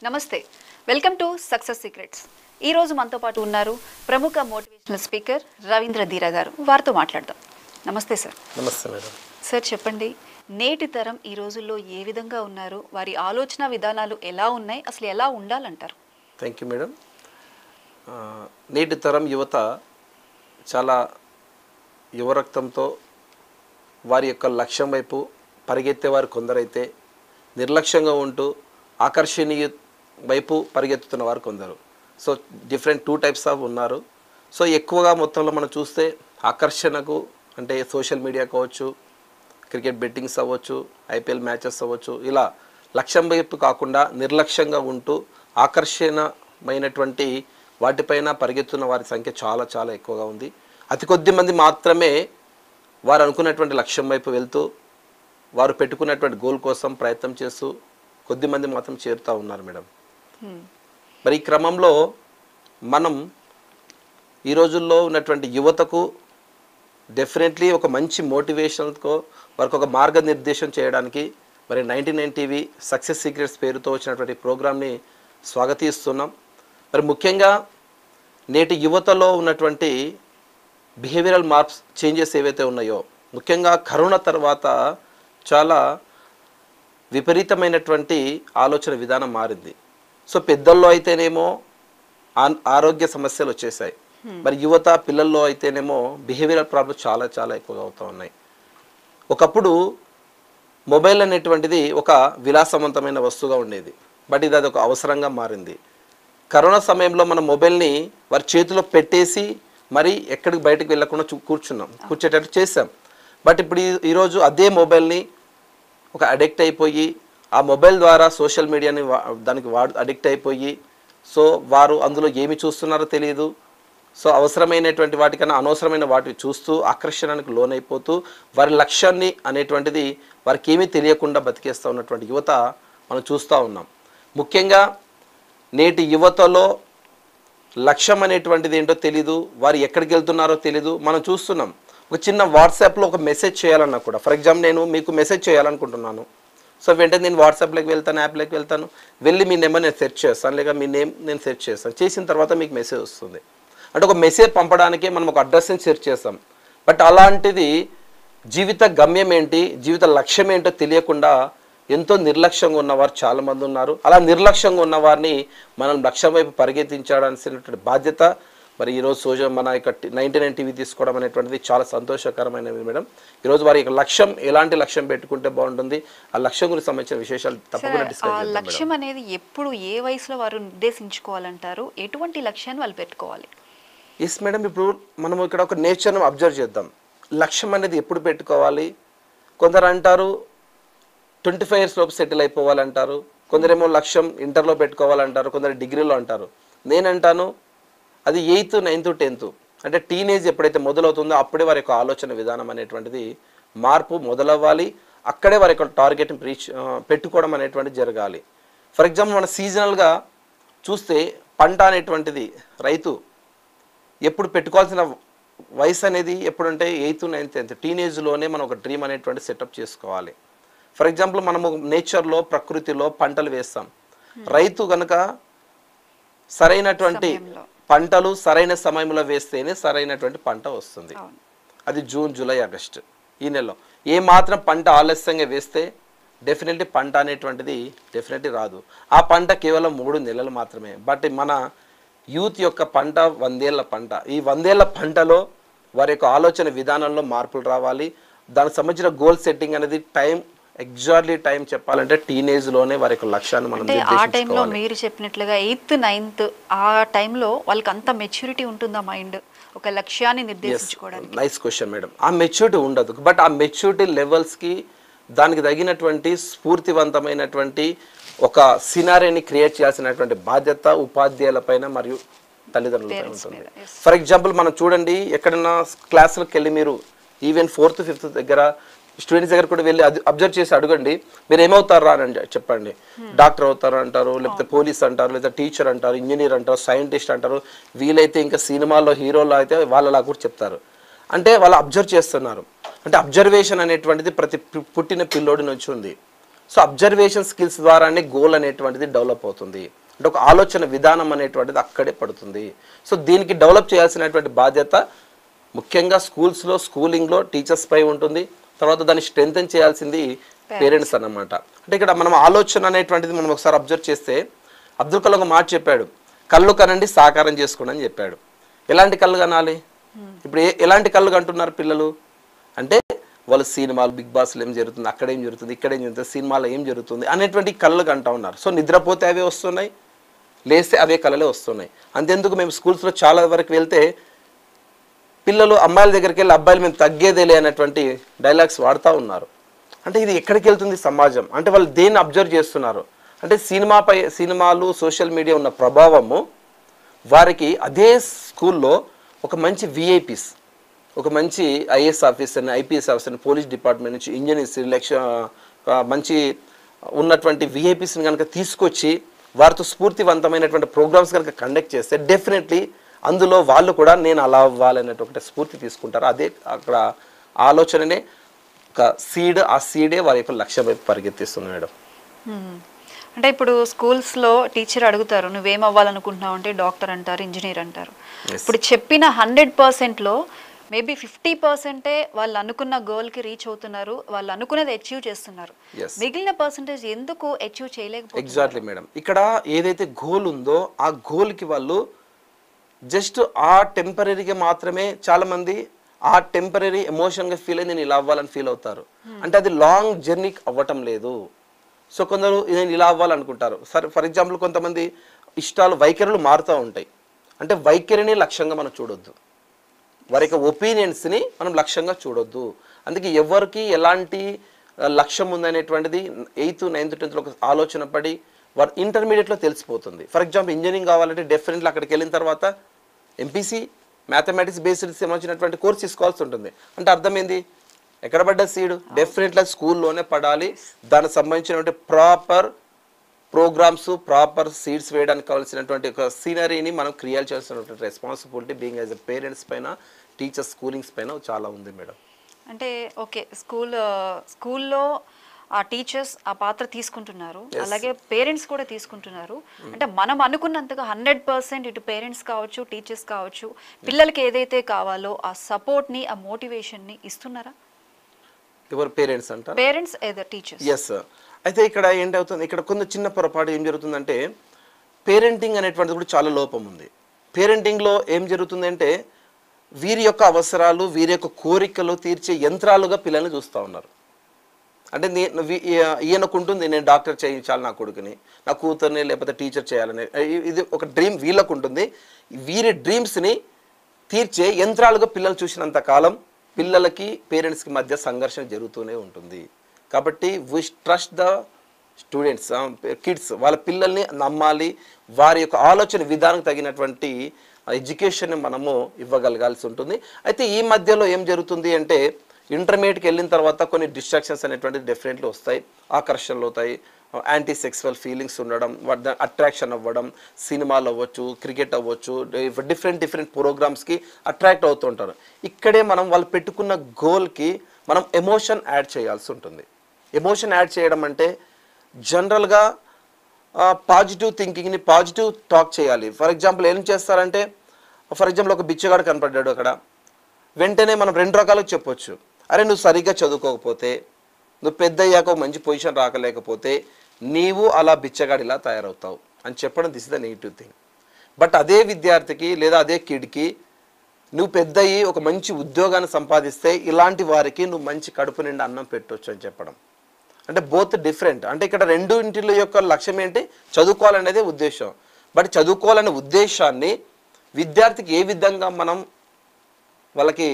నమస్తే welcome to success secrets ఈ రోజు మనతో పాటు ఉన్నారు ప్రముఖ మోటివేషనల్ స్పీకర్ రవీంద్ర ధీరా గారు వారితో మాట్లాడదాం నమస్తే సార్ నమస్తే మేడం సార్ చెప్పండి నేటి తరం ఈ రోజుల్లో ఏ విధంగా ఉన్నారు వారి ఆలోచన విధానాలు ఎలా ఉన్నాయి అసలు ఎలా ఉండాలంటారు థ్యాంక్ యూ మేడం నేటి తరం యువత చాలా యువరక్తంతో వారి యొక్క లక్ష్యం వైపు పరిగెత్తేవారు కొందరైతే నిర్లక్ష్యంగా ఉంటూ ఆకర్షణీయ వైపు పరిగెత్తుతున్న వారు కొందరు so different two types of ఉన్నారు సో ఎక్కువగా మొత్తంలో మనం చూస్తే ఆకర్షణకు అంటే సోషల్ మీడియా కావచ్చు క్రికెట్ బెట్టింగ్స్ అవ్వచ్చు ఐపీఎల్ మ్యాచెస్ అవ్వచ్చు ఇలా లక్ష్యం వైపు కాకుండా నిర్లక్ష్యంగా ఉంటూ ఆకర్షణమైనటువంటి వాటిపైన పరిగెత్తున్న వారి సంఖ్య చాలా చాలా ఎక్కువగా ఉంది అతి కొద్ది మంది మాత్రమే వారు అనుకున్నటువంటి లక్ష్యం వైపు వెళ్తూ వారు పెట్టుకున్నటువంటి గోల్ కోసం ప్రయత్నం చేస్తూ కొద్ది మంది మాత్రం చేరుతూ ఉన్నారు మేడం మరి ఈ క్రమంలో మనం ఈ రోజుల్లో ఉన్నటువంటి యువతకు డెఫినెట్లీ ఒక మంచి మోటివేషన్తో వారికి ఒక మార్గనిర్దేశం చేయడానికి మరి 99 టీవీ సక్సెస్ సీక్రెట్స్ పేరుతో వచ్చినటువంటి ప్రోగ్రామ్ని స్వాగతిస్తున్నాం మరి ముఖ్యంగా నేటి యువతలో ఉన్నటువంటి బిహేవియరల్ మార్ప్స్ చేంజెస్ ఏవైతే ఉన్నాయో ముఖ్యంగా కరోనా తర్వాత చాలా విపరీతమైనటువంటి ఆలోచన విధానం మారింది సో పెద్దల్లో అయితేనేమో ఆరోగ్య సమస్యలు వచ్చేసాయి మరి యువత పిల్లల్లో అయితేనేమో బిహేవియరల్ ప్రాబ్లమ్స్ చాలా చాలా ఎక్కువగా అవుతూ ఉన్నాయి ఒకప్పుడు మొబైల్ అనేటువంటిది ఒక విలాసవంతమైన వస్తువుగా ఉండేది బట్ ఇది అది ఒక అవసరంగా మారింది కరోనా సమయంలో మన మొబైల్ని వారి చేతిలో పెట్టేసి మరి ఎక్కడికి బయటకు వెళ్ళకుండా కూర్చేటట్టు చేసాం బట్ ఇప్పుడు ఈరోజు అదే మొబైల్ని ఒక అడిక్ట్ అయిపోయి ఆ మొబైల్ ద్వారా సోషల్ మీడియాని దానికి అడిక్ట్ అయిపోయి సో వారు అందులో ఏమి చూస్తున్నారో తెలియదు సో అవసరమైనటువంటి వాటికన్నా అనవసరమైన వాటిని చూస్తూ ఆకర్షణకు లోనైపోతూ వారి లక్ష్యాన్ని అనేటువంటిది వారికి ఏమీ తెలియకుండా బతికేస్తూ ఉన్నటువంటి యువత మనం చూస్తూ ఉన్నాం ముఖ్యంగా నేటి యువతలో లక్ష్యం అనేటువంటిది ఏంటో తెలీదు వారు ఎక్కడికి వెళ్తున్నారో తెలీదు మనం చూస్తున్నాం ఒక చిన్న వాట్సాప్లో ఒక మెసేజ్ చేయాలన్నా కూడా ఫర్ ఎగ్జాంపుల్ నేను మీకు మెసేజ్ చేయాలనుకుంటున్నాను సో వెంటనే నేను వాట్సాప్లోకి వెళ్తాను యాప్లోకి వెళ్తాను వెళ్ళి మీ నెంబర్ నేను సెర్చ్ చేస్తాను లేక మీ నేమ్ నేను సెర్చ్ చేస్తాను చేసిన తర్వాత మీకు మెసేజ్ వస్తుంది అంటే ఒక మెసేజ్ పంపడానికే మనం ఒక అడ్రస్ని సెర్చ్ చేస్తాం బట్ అలాంటిది జీవిత గమ్యం ఏంటి జీవిత లక్ష్యం ఏంటో తెలియకుండా ఎంతో నిర్లక్ష్యంగా ఉన్నవారు చాలామంది ఉన్నారు అలా నిర్లక్ష్యంగా ఉన్న వారిని మనం లక్ష్యం వైపు పరిగెత్తించాల్సినటువంటి బాధ్యత మరి ఈరోజు మన యొక్క 99 టీవీ తీసుకోవడం అనేటువంటిది చాలా సంతోషకరమైనవి మేడం ఈరోజు వారి యొక్క లక్ష్యం ఎలాంటి లక్ష్యం పెట్టుకుంటే బాగుంటుంది ఆ లక్ష్యం గురించి సంబంధించిన విషయాలు తప్పకుండా డిస్కస్ చేద్దాం లక్ష్యం అనేది ఎప్పుడు ఏ వయసులో వారు నిర్దేశించుకోవాలంటారు ఎటువంటి లక్ష్యాన్ని వాళ్ళు పెట్టుకోవాలి ఎస్ మేడం ఇప్పుడు మనం ఇక్కడ ఒక నేచర్ను అబ్జర్వ్ చేద్దాం లక్ష్యం అనేది ఎప్పుడు పెట్టుకోవాలి కొందరు అంటారు 25 years లోపు సెటిల్ అయిపోవాలంటారు కొందరేమో లక్ష్యం ఇంటర్లో పెట్టుకోవాలంటారు కొందరు డిగ్రీలో అంటారు నేనంటాను అది 8th 9th 10th అంటే టీనేజ్ ఎప్పుడైతే మొదలవుతుందో అప్పుడే వారి యొక్క ఆలోచన విధానం అనేటువంటిది మార్పు మొదలవ్వాలి అక్కడే వారి యొక్క టార్గెట్ని పెట్టుకోవడం అనేటువంటిది జరగాలి ఫర్ ఎగ్జాంపుల్ మన సీజనల్గా చూస్తే పంట అనేటువంటిది రైతు ఎప్పుడు పెట్టుకోవాల్సిన వయసు అనేది ఎప్పుడంటే 8th 9th 10th టీనేజ్లోనే మనం ఒక డ్రీమ్ అనేటువంటి సెటప్ చేసుకోవాలి ఫర్ ఎగ్జాంపుల్ మనము నేచర్లో ప్రకృతిలో పంటలు వేస్తాం రైతు కనుక సరైనటువంటి పంటలు సరైన సమయంలో వేస్తేనే సరైనటువంటి పంట వస్తుంది అది జూన్ జూలై ఆగస్టు ఈ నెలలో ఏ మాత్రం పంట ఆలస్యంగా వేస్తే డెఫినెట్లీ పంట అనేటువంటిది డెఫినెట్లీ రాదు ఆ పంట కేవలం 3 నెలలు మాత్రమే బట్ మన యూత్ యొక్క పంట 100 ఏళ్ల పంట ఈ 100 ఏళ్ల పంటలో వారి యొక్క ఆలోచన విధానంలో మార్పులు రావాలి దానికి సంబంధించిన గోల్ సెట్టింగ్ అనేది ఎగ్జాక్ట్లీ టైం చెప్పాలంటే టీనేజ్లోనే వారి యొక్క లక్ష్యాన్ని మనం ఆ టైంలో మీరు చెప్పినట్లుగా 8th 9th ఆ టైంలో వాళ్ళకి అంత మెచ్యూరిటీ ఉంటుందా మైండ్ ఒక లక్ష్యాన్ని నిర్దేశించుకోవడానికి నైస్ క్వశ్చన్ మేడం ఆ మెచ్యూరిటీ ఉండదు బట్ ఆ మెచ్యూరిటీ లెవెల్స్కి దానికి తగినటువంటి స్ఫూర్తివంతమైనటువంటి ఒక సినారీని క్రియేట్ చేయాల్సినటువంటి బాధ్యత ఉపాధ్యాయులపైన మరియు తల్లిదండ్రులపైన ఉంటుంది ఫర్ ఎగ్జాంపుల్ మనం చూడండి ఎక్కడైనా క్లాసులకు వెళ్ళి మీరు ఈవెన్ 4th 5th దగ్గర స్టూడెంట్స్ దగ్గర కూడా వెళ్ళి అబ్జర్వ్ చేసి అడగండి మీరు ఏమవుతారా అని చెప్పండి డాక్టర్ అవుతారు అంటారు లేకపోతే పోలీస్ అంటారు లేదా టీచర్ అంటారు ఇంజనీర్ అంటారు సైంటిస్ట్ అంటారు వీలైతే ఇంకా సినిమాల్లో హీరోలో అయితే వాళ్ళలా కూడా చెప్తారు అంటే వాళ్ళు అబ్జర్వ్ చేస్తున్నారు అంటే అబ్జర్వేషన్ అనేటువంటిది ప్రతి పుట్టిన పిల్లోడి నుంచి ఉంది సో అబ్జర్వేషన్ స్కిల్స్ ద్వారానే గోల్ అనేటువంటిది డెవలప్ అవుతుంది. అంటే ఒక ఆలోచన విధానం అనేటువంటిది అక్కడే పడుతుంది. సో దీనికి డెవలప్ చేయాల్సినటువంటి బాధ్యత ముఖ్యంగా స్కూల్స్లో, స్కూలింగ్లో టీచర్స్ పై ఉంటుంది. తర్వాత దాన్ని స్ట్రెంథెన్ చేయాల్సింది పేరెంట్స్ అన్నమాట. అంటే ఇక్కడ మనం ఆలోచన అనేటువంటిది మనం ఒకసారి అబ్జర్వ్ చేస్తే అబ్దుల్ కలాం ఒక మాట చెప్పాడు, కళ్ళు కనండి సాకారం చేసుకోండి అని చెప్పాడు. ఎలాంటి కళ్ళు కనాలి? ఇప్పుడు ఎలాంటి కళ్ళు కంటున్నారు పిల్లలు అంటే వాళ్ళు సినిమాలు, బిగ్ బాస్లో ఏం జరుగుతుంది, అక్కడ ఏం జరుగుతుంది, ఇక్కడ ఏం జరుగుతుంది, సినిమాలో ఏం జరుగుతుంది అనేటువంటి కళ్ళు కంటా ఉన్నారు. సో నిద్రపోతే అవే వస్తున్నాయి, లేస్తే అవే కళలే వస్తున్నాయి. అంతెందుకు మేము స్కూల్స్లో చాలా వరకు వెళ్తే పిల్లలు అమ్మాయిల దగ్గరికి వెళ్ళి అబ్బాయిలు మేము తగ్గేదేలే అనేటువంటి డైలాగ్స్ వాడుతూ ఉన్నారు. అంటే ఇది ఎక్కడికి వెళ్తుంది సమాజం? అంటే వాళ్ళు దేన్ని అబ్జర్వ్ చేస్తున్నారు అంటే సినిమాలు, సోషల్ మీడియా ఉన్న ప్రభావము వారికి అదే స్కూల్లో ఒక మంచి విఐపీస్, ఒక మంచి ఐఏఎస్ ఆఫీసర్ని, ఐపీఎస్ ఆఫీసర్ని, పోలీస్ డిపార్ట్మెంట్ నుంచి ఇంజనీర్స్, మంచి ఉన్నటువంటి విఐపీస్ని కనుక తీసుకొచ్చి వారితో స్ఫూర్తివంతమైనటువంటి ప్రోగ్రామ్స్ కనుక కండక్ట్ చేస్తే డెఫినెట్లీ అందులో వాళ్ళు కూడా నేను అలా అవ్వాలనేటువంటి స్ఫూర్తి తీసుకుంటారు. అదే అక్కడ ఆలోచననే ఒక సీడ్, ఆ సీడే వారి యొక్క లక్ష్యం వైపు పరిగెత్తిస్తుంది మేడం. అంటే ఇప్పుడు స్కూల్స్లో టీచర్ అడుగుతారు నువ్వేం అవ్వాలనుకుంటున్నావు అంటే డాక్టర్ అంటారు, ఇంజనీర్ అంటారు. ఇప్పుడు చెప్పిన 100%లో మేబీ 50% వాళ్ళు అనుకున్న గోల్కి రీచ్ అవుతున్నారు, వాళ్ళు అనుకున్నది అచీవ్ చేస్తున్నారు. మిగిలిన పర్సెంటేజ్ ఎందుకు అచీవ్ చేయలేకపోతున్నారు? Exactly madam. ఇక్కడ ఏదైతే గోల్ ఉందో ఆ గోల్కి వాళ్ళు జస్ట్ ఆ టెంపరీగా మాత్రమే, చాలా మంది ఆ టెంపరీ ఎమోషన్గా ఫీల్ అయ్యి నేను ఇలా అవ్వాలని ఫీల్ అవుతారు. అంటే అది లాంగ్ జర్నీ అవ్వటం లేదు. సో కొందరు నేను ఇలా అవ్వాలనుకుంటారు. సరే ఫర్ ఎగ్జాంపుల్ కొంతమంది ఇష్టాలు, వైఖరులు మారుతూ ఉంటాయి. అంటే వైఖరిని లక్ష్యంగా మనం చూడొద్దు, వారి యొక్క ఒపీనియన్స్ని మనం లక్ష్యంగా చూడొద్దు. అందుకే ఎవరికి ఎలాంటి లక్ష్యం ఉందనేటువంటిది 8th, 9th, 10th ఒక ఆలోచన పడి వారు ఇంటర్మీడియట్లో తెలిసిపోతుంది. ఫర్ ఎగ్జాంపుల్ ఇంజనీరింగ్ కావాలంటే డెఫినెట్లీ అక్కడికి వెళ్ళిన తర్వాత ఎంపీసీ, మ్యాథమెటిక్స్ బేస్డ్ సంబంధించినటువంటి కోర్స్ తీసుకోవాల్సి ఉంటుంది. అంటే అర్థమైంది ఎక్కడ పడ్డ సీడు? డెఫినెట్గా స్కూల్లోనే పడాలి. దానికి సంబంధించినటువంటి ప్రాపర్ ప్రోగ్రామ్స్, ప్రాపర్ సీడ్స్ వేయడానికి కావాల్సినటువంటి ఒక సీనరీని మనం క్రియేట్ చేయాల్సినటువంటి responsibility being as a parents పైన, టీచర్స్, స్కూలింగ్స్ పైన చాలా ఉంది మేడం. అంటే ఓకే, స్కూల్లో ఆ టీచర్స్ ఆ పాత్ర తీసుకుంటున్నారు, అలాగే పేరెంట్స్ కూడా తీసుకుంటున్నారు. అంటే మనం అనుకున్నంతగా 100% ఇటు పేరెంట్స్ కావచ్చు, టీచర్స్ కావచ్చు, పిల్లలకి ఏదైతే కావాలో ఆ సపోర్ట్ని, ఆ మోటివేషన్ని ఇస్తున్నారా? ఎవరు? పేరెంట్స్ అంటారు. Parents either teachers. ఎస్. అయితే ఇక్కడ ఏంటవుతుంది, ఇక్కడ కొంత చిన్న పొరపాటు ఏం జరుగుతుందంటే పేరెంటింగ్ అనేటువంటిది కూడా చాలా లోపం ఉంది. పేరెంటింగ్లో ఏం జరుగుతుందంటే వీరి యొక్క అవసరాలు, వీరి యొక్క కోరికలు తీర్చే యంత్రాలుగా పిల్లల్ని చూస్తూ ఉన్నారు. అంటే ఈయనకు ఉంటుంది నేను డాక్టర్ చేయించాలి నా కొడుకుని, నా కూతుర్ని, లేకపోతే టీచర్ చేయాలని, ఇది ఒక డ్రీమ్ వీళ్ళకు ఉంటుంది. వీరి డ్రీమ్స్ని తీర్చే యంత్రాలుగా పిల్లలు చూసినంత కాలం పిల్లలకి పేరెంట్స్కి మధ్య సంఘర్షణ జరుగుతూనే ఉంటుంది. కాబట్టి we trust the students, kids, వాళ్ళ పిల్లల్ని నమ్మాలి. వారి యొక్క ఆలోచన విధానం తగినటువంటి ఎడ్యుకేషన్ని మనము ఇవ్వగలగాల్సి ఉంటుంది. అయితే ఈ మధ్యలో ఏం జరుగుతుంది అంటే ఇంటర్మీడియట్కి వెళ్ళిన తర్వాత కొన్ని డిస్ట్రాక్షన్స్ అనేటువంటిది డెఫినెట్లీ వస్తాయి, ఆకర్షణలు అవుతాయి, యాంటీ సెక్సువల్ ఫీలింగ్స్ ఉండడం, వాటి అట్రాక్షన్ అవ్వడం, సినిమాలు అవ్వచ్చు, క్రికెట్ అవ్వచ్చు, డిఫరెంట్ ప్రోగ్రామ్స్కి అట్రాక్ట్ అవుతుంటారు. ఇక్కడే మనం వాళ్ళు పెట్టుకున్న గోల్కి మనం ఎమోషన్ యాడ్ చేయాల్సి ఉంటుంది. ఎమోషన్ యాడ్ చేయడం అంటే జనరల్గా పాజిటివ్ థింకింగ్ని, పాజిటివ్ టాక్ చేయాలి. ఫర్ ఎగ్జాంపుల్ ఏం చేస్తారంటే, ఫర్ ఎగ్జాంపుల్ ఒక బిచ్చగాడు కనపడ్డాడు అక్కడ, వెంటనే మనం 2 రకాలుగా చెప్పొచ్చు. అరే నువ్వు సరిగ్గా చదువుకోకపోతే, నువ్వు పెద్ద అయ్యాక మంచి పొజిషన్ రాకలేకపోతే నీవు అలా బిచ్చగాడిలా తయారవుతావు అని చెప్పడం, this is the negative thing. But అదే విద్యార్థికి లేదా అదే కిడ్కి నువ్వు పెద్ద అయ్యి ఒక మంచి ఉద్యోగాన్ని సంపాదిస్తే ఇలాంటి వారికి నువ్వు మంచి కడుపు నిండా అన్నం పెట్టవచ్చు అని చెప్పడం. అంటే బోత్ డిఫరెంట్. అంటే ఇక్కడ రెండింటిల యొక్క లక్ష్యం ఏంటి? చదువుకోవాలనేదే ఉద్దేశం. బట్ చదువుకోవాలనే ఉద్దేశాన్ని విద్యార్థికి ఏ విధంగా మనం వాళ్ళకి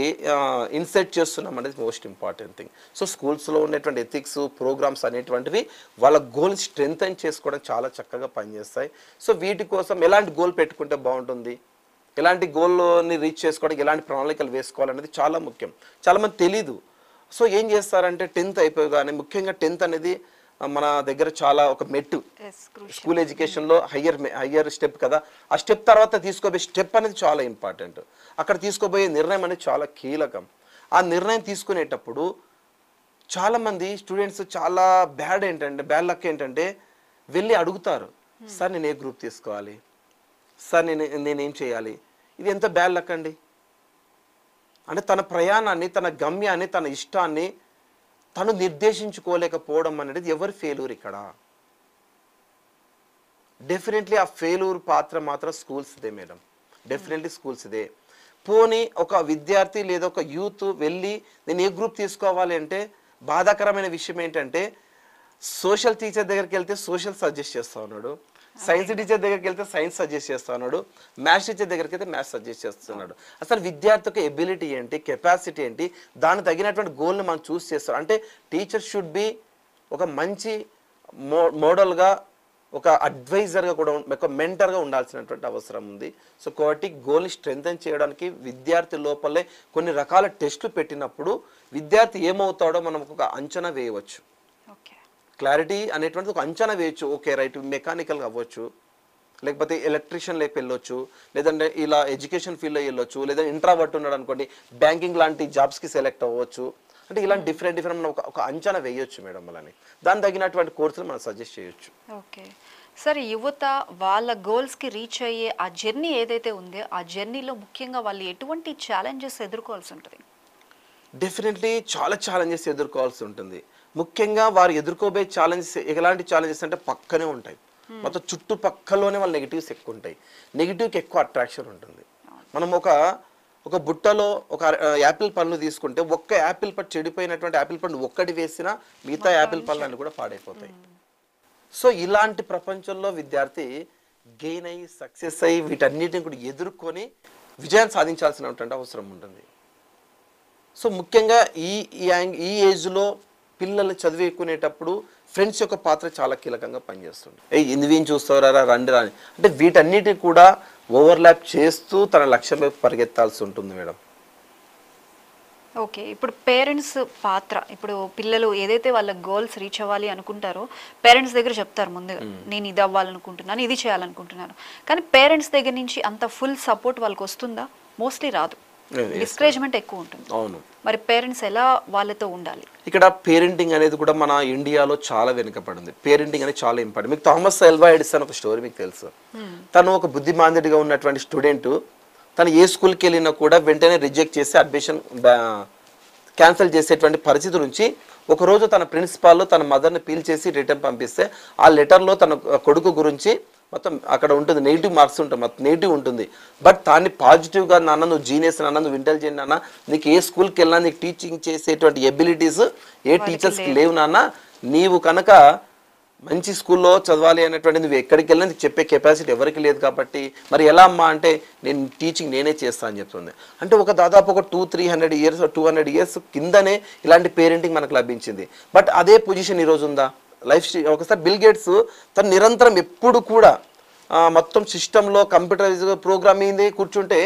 ఇన్సెట్ చేస్తున్నాం అనేది మోస్ట్ ఇంపార్టెంట్ థింగ్. సో స్కూల్స్లో ఉండేటువంటి ఎథిక్స్, ప్రోగ్రామ్స్ అనేటువంటివి వాళ్ళ గోల్ స్ట్రెంథెన్ చేసుకోవడం చాలా చక్కగా పనిచేస్తాయి. సో వీటి కోసం ఎలాంటి గోల్ పెట్టుకుంటే బాగుంటుంది, ఎలాంటి గోల్ని రీచ్ చేసుకోవడానికి ఎలాంటి ప్రణాళికలు వేసుకోవాలనేది చాలా ముఖ్యం. చాలామంది తెలీదు. సో ఏం చేస్తారంటే 10th అయిపోగానే, ముఖ్యంగా 10th అనేది మన దగ్గర చాలా ఒక మెట్టు, స్కూల్ ఎడ్యుకేషన్లో హయ్యర్ స్టెప్ కదా. ఆ స్టెప్ తర్వాత తీసుకోబోయే స్టెప్ అనేది చాలా ఇంపార్టెంట్. అక్కడ తీసుకోబోయే నిర్ణయం అనేది చాలా కీలకం. ఆ నిర్ణయం తీసుకునేటప్పుడు చాలామంది స్టూడెంట్స్ చాలా బ్యాడ్ లక్ ఏంటంటే వెళ్ళి అడుగుతారు, సార్ నేను ఏ గ్రూప్ తీసుకోవాలి, సార్ నేనేం చేయాలి. ఇది ఎంత బ్యాడ్ లక్ అండి. అంటే తన ప్రయాణాన్ని, తన గమ్యాన్ని, తన ఇష్టాన్ని తను నిర్దేశించుకోలేకపోవడం అనేది ఎవరి ఫెయిల్యూర్ ఇక్కడ? డెఫినెట్లీ ఆ ఫెయిల్యూర్ పాత్ర మాత్రం స్కూల్స్దే మేడం, డెఫినెట్లీ స్కూల్స్దే. పోనీ ఒక విద్యార్థి లేదా ఒక యూత్ వెళ్ళి నేను ఏ గ్రూప్ తీసుకోవాలి అంటే బాధాకరమైన విషయం ఏంటంటే సోషల్ టీచర్ దగ్గరికి వెళ్తే సోషల్ సజెస్ట్ చేస్తూ ఉన్నాడు, సైన్స్ టీచర్ దగ్గరికి వెళ్తే సైన్స్ సజెస్ట్ చేస్తూ ఉన్నాడు, మ్యాథ్స్ టీచర్ దగ్గరికి వెళ్తే మ్యాథ్స్ సజెస్ట్ చేస్తున్నాడు. అసలు విద్యార్థి యొక్క ఎబిలిటీ ఏంటి, కెపాసిటీ ఏంటి, దానికి తగినటువంటి గోల్ని మనం చూస్ చేస్తాం. అంటే టీచర్ షుడ్ బి ఒక మంచి మోడల్గా, ఒక అడ్వైజర్గా కూడా, ఒక మెంటర్గా ఉండాల్సినటువంటి అవసరం ఉంది. సో కాబట్టి గోల్ని స్ట్రెంథెన్ చేయడానికి విద్యార్థి లోపలే కొన్ని రకాల టెస్టులు పెట్టినప్పుడు విద్యార్థి ఏమవుతాడో మనం ఒక అంచనా వేయవచ్చు. క్లారిటీ అనేటువంటిది ఒక అంచనా వేయచ్చు. ఓకే రైట్, మెకానికల్గా అవ్వచ్చు, లేకపోతే ఎలక్ట్రీషియన్ లేక వెళ్ళొచ్చు, లేదంటే ఇలా ఎడ్యుకేషన్ ఫీల్డ్లో వెళ్ళొచ్చు, లేదా ఇంట్రావర్ట్ ఉన్నాడు అనుకోండి బ్యాంకింగ్ లాంటి జాబ్స్కి సెలెక్ట్ అవ్వచ్చు. అంటే ఇలాంటి డిఫరెంట్ మనం ఒక అంచనా వేయొచ్చు మేడం. అలానే దాని తగినటువంటి కోర్సులు మనం సజెస్ట్ చేయొచ్చు. ఓకే సార్, యువత వాళ్ళ గోల్స్కి రీచ్ అయ్యే ఆ జర్నీ ఏదైతే ఉందో ఆ జర్నీలో ముఖ్యంగా వాళ్ళు ఎటువంటి ఛాలెంజెస్ ఎదుర్కోవాల్సి ఉంటుంది? డెఫినెట్లీ చాలా ఛాలెంజెస్ ఎదుర్కోవాల్సి ఉంటుంది. ముఖ్యంగా వారు ఎదుర్కోబోయే ఛాలెంజెస్ ఎలాంటి ఛాలెంజెస్ అంటే పక్కనే ఉంటాయి, మొత్తం చుట్టుపక్కలోనే వాళ్ళ నెగిటివ్స్ ఎక్కువ ఉంటాయి, నెగిటివ్కి ఎక్కువ అట్రాక్షన్ ఉంటుంది. మనం ఒక బుట్టలో ఒక యాపిల్ పండ్లు తీసుకుంటే ఒక్క యాపిల్ పండు చెడిపోయినటువంటి యాపిల్ పండు ఒక్కటి వేసినా మిగతా యాపిల్ పండ్లన్నీ కూడా పాడైపోతాయి. సో ఇలాంటి ప్రపంచంలో విద్యార్థి గెయిన్ అయ్యి సక్సెస్ అయ్యి వీటన్నిటిని కూడా ఎదుర్కొని విజయాన్ని సాధించాల్సినటువంటి అవసరం ఉంటుంది. సో ముఖ్యంగా ఈ ఏజ్లో పిల్లలు చదివేకునేటప్పుడు ఫ్రెండ్స్ యొక్క పాత్ర చాలా కీలకంగా పనిచేస్తుంది. నువ్వేం చూస్తావురా రండి రాని అంటే వీటన్నిటిని కూడా ఓవర్లాప్ చేస్తూ తన లక్ష్యం వైపు పరిగెత్తాల్సి ఉంటుంది మేడం. ఓకే, ఇప్పుడు పేరెంట్స్ పాత్ర, ఇప్పుడు పిల్లలు ఏదైతే వాళ్ళ గోల్స్ రీచ్ అవ్వాలి అనుకుంటారో పేరెంట్స్ దగ్గర చెప్తారు ముందుగా, నేను ఇది అవ్వాలనుకుంటున్నాను, ఇది చేయాలనుకుంటున్నాను. కానీ పేరెంట్స్ దగ్గర నుంచి అంత ఫుల్ సపోర్ట్ వాళ్ళకి వస్తుందా? మోస్ట్లీ రాదు, డిస్కరేజ్మెంట్ ఎక్కువ ఉంటుంది. అవును, మరి పేరెంట్స్ ఎలా వాళ్ళతో ఉండాలి? ఇక్కడ పేరెంటింగ్ అనేది కూడా మన ఇండియాలో చాలా వెనుకబడింది. పేరెంటింగ్ అనేది చాలా ఇంపార్టెంట్. మీకు థామస్ ఆల్వా ఎడిసన్ ఒక స్టోరీ మీకు తెలుసు. తను ఒక బుద్ధిమాంద్యుడిగా ఉన్నటువంటి స్టూడెంట్, తను ఏ స్కూల్కి వెళ్ళినా కూడా వెంటనే రిజెక్ట్ చేసి అడ్మిషన్ క్యాన్సిల్ చేసేటువంటి పరిస్థితి నుంచి ఒకరోజు తన ప్రిన్సిపాల్ తన మదర్ని పిలిచేసి రిటర్న్ పంపిస్తే ఆ లెటర్లో తన కొడుకు గురించి మొత్తం అక్కడ ఉంటుంది, నెగిటివ్ మార్క్స్ ఉంటుంది, మొత్తం నెగిటివ్ ఉంటుంది. బట్ దాన్ని పాజిటివ్గా, నాన్న నువ్వు జీనియస్, నాన్న నువ్వు ఇంటెలిజెంట్, నాన్న నీకు ఏ స్కూల్కి వెళ్ళినా నీకు టీచింగ్ చేసేటువంటి ఎబిలిటీస్ ఏ టీచర్స్కి లేవు నాన్న, నీవు కనుక మంచి స్కూల్లో చదవాలి అనేటువంటి నువ్వు ఎక్కడికి వెళ్ళినా నీకు చెప్పే కెపాసిటీ ఎవరికి లేదు కాబట్టి మరి ఎలా అమ్మా అంటే నేను టీచింగ్ నేనే చేస్తా అని చెప్తుంది. అంటే దాదాపు ఒక 200-300 ఇయర్స్ 200 ఇయర్స్ కిందనే ఇలాంటి పేరెంటింగ్ మనకు లభించింది. బట్ అదే పొజిషన్ ఈరోజు ఉందా? లైఫ్ ఒకసారి బిల్ గేట్స్ తను నిరంతరం ఎప్పుడు కూడా మొత్తం సిస్టంలో కంప్యూటరైజ్ ప్రోగ్రామింగ్ కూర్చుంటే